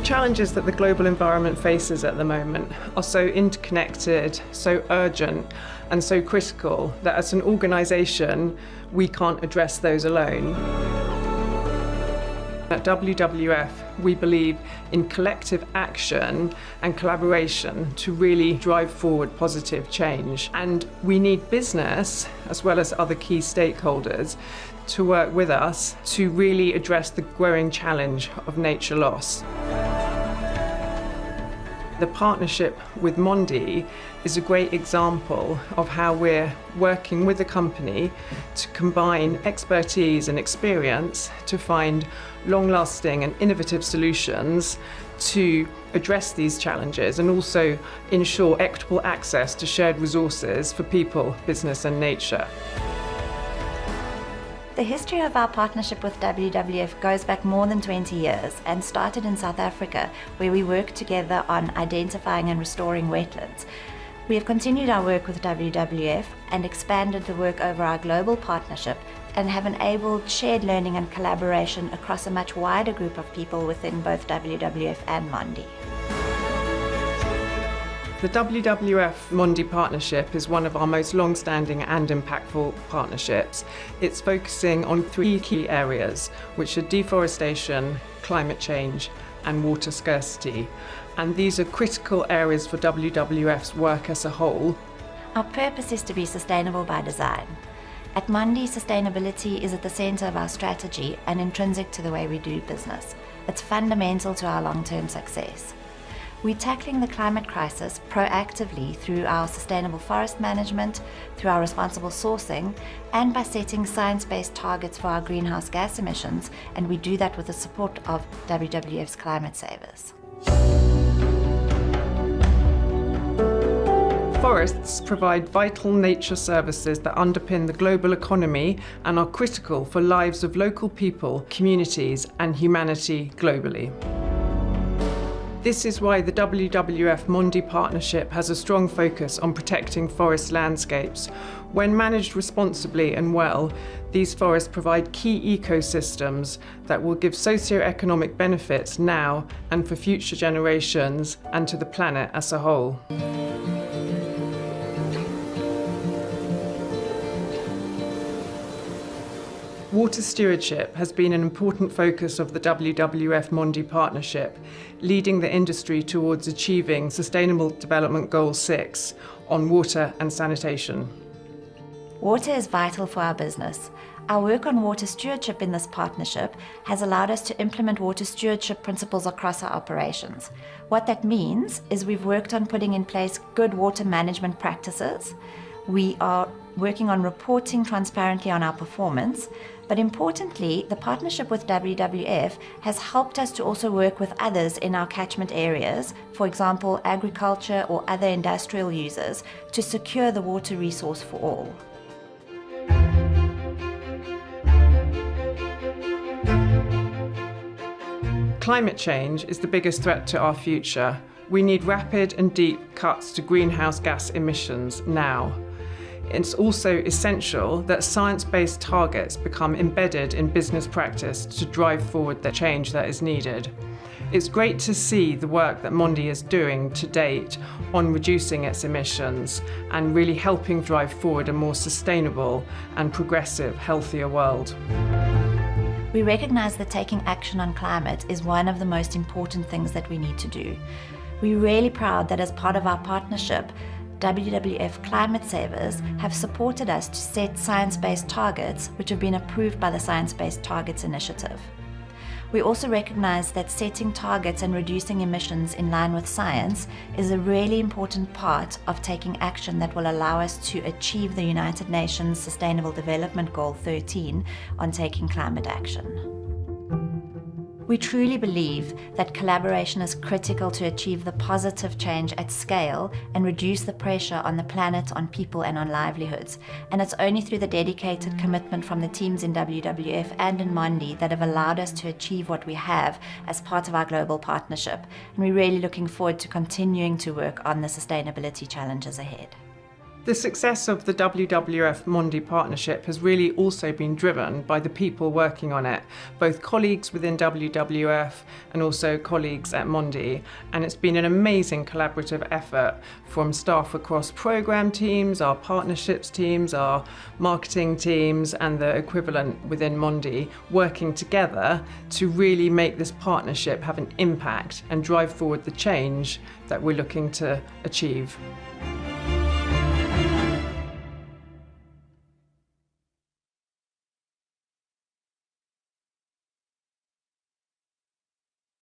challenges that the global environment faces at the moment are so interconnected, so urgent, and so critical that as an organisation, we can't address those alone. At WWF, we believe in collective action and collaboration to really drive forward positive change. And we need business, as well as other key stakeholders, to work with us to really address the growing challenge of nature loss. The partnership with Mondi is a great example of how we're working with the company to combine expertise and experience to find long-lasting and innovative solutions to address these challenges and also ensure equitable access to shared resources for people, business and nature. The history of our partnership with WWF goes back more than 20 years and started in South Africa, where we worked together on identifying and restoring wetlands. We have continued our work with WWF and expanded the work over our global partnership and have enabled shared learning and collaboration across a much wider group of people within both WWF and Mondi. The WWF Mondi partnership is one of our most long-standing and impactful partnerships. It's focusing on 3 key areas, which are deforestation, climate change, and water scarcity. And these are critical areas for WWF's work as a whole. Our purpose is to be sustainable by design. At Mondi, sustainability is at the center of our strategy and intrinsic to the way we do business. It's fundamental to our long-term success. We're tackling the climate crisis proactively through our sustainable forest management, through our responsible sourcing, and by setting science-based targets for our greenhouse gas emissions, and we do that with the support of WWF's Climate Savers. Forests provide vital nature services that underpin the global economy and are critical for lives of local people, communities, and humanity globally. This is why the WWF Mondi partnership has a strong focus on protecting forest landscapes. When managed responsibly and well, these forests provide key ecosystems that will give socio-economic benefits now and for future generations and to the planet as a whole. Water stewardship has been an important focus of the WWF Mondi partnership, leading the industry towards achieving Sustainable Development Goal 6 on water and sanitation. Water is vital for our business. Our work on water stewardship in this partnership has allowed us to implement water stewardship principles across our operations. What that means is we've worked on putting in place good water management practices. We are working on reporting transparently on our performance, but importantly, the partnership with WWF has helped us to also work with others in our catchment areas, for example, agriculture or other industrial users, to secure the water resource for all. Climate change is the biggest threat to our future. We need rapid and deep cuts to greenhouse gas emissions now. It's also essential that science-based targets become embedded in business practice to drive forward the change that is needed. It's great to see the work that Mondi is doing to date on reducing its emissions and really helping drive forward a more sustainable and progressive, healthier world. We recognise that taking action on climate is one of the most important things that we need to do. We're really proud that as part of our partnership, WWF Climate Savers have supported us to set science-based targets which have been approved by the Science Based Targets Initiative. We also recognise that setting targets and reducing emissions in line with science is a really important part of taking action that will allow us to achieve the United Nations Sustainable Development Goal 13 on taking climate action. We truly believe that collaboration is critical to achieve the positive change at scale and reduce the pressure on the planet, on people and on livelihoods. And it's only through the dedicated commitment from the teams in WWF and in Mondi that have allowed us to achieve what we have as part of our global partnership. And we're really looking forward to continuing to work on the sustainability challenges ahead. The success of the WWF Mondi partnership has really also been driven by the people working on it, both colleagues within WWF and also colleagues at Mondi. And it's been an amazing collaborative effort from staff across programme teams, our partnerships teams, our marketing teams and the equivalent within Mondi, working together to really make this partnership have an impact and drive forward the change that we're looking to achieve.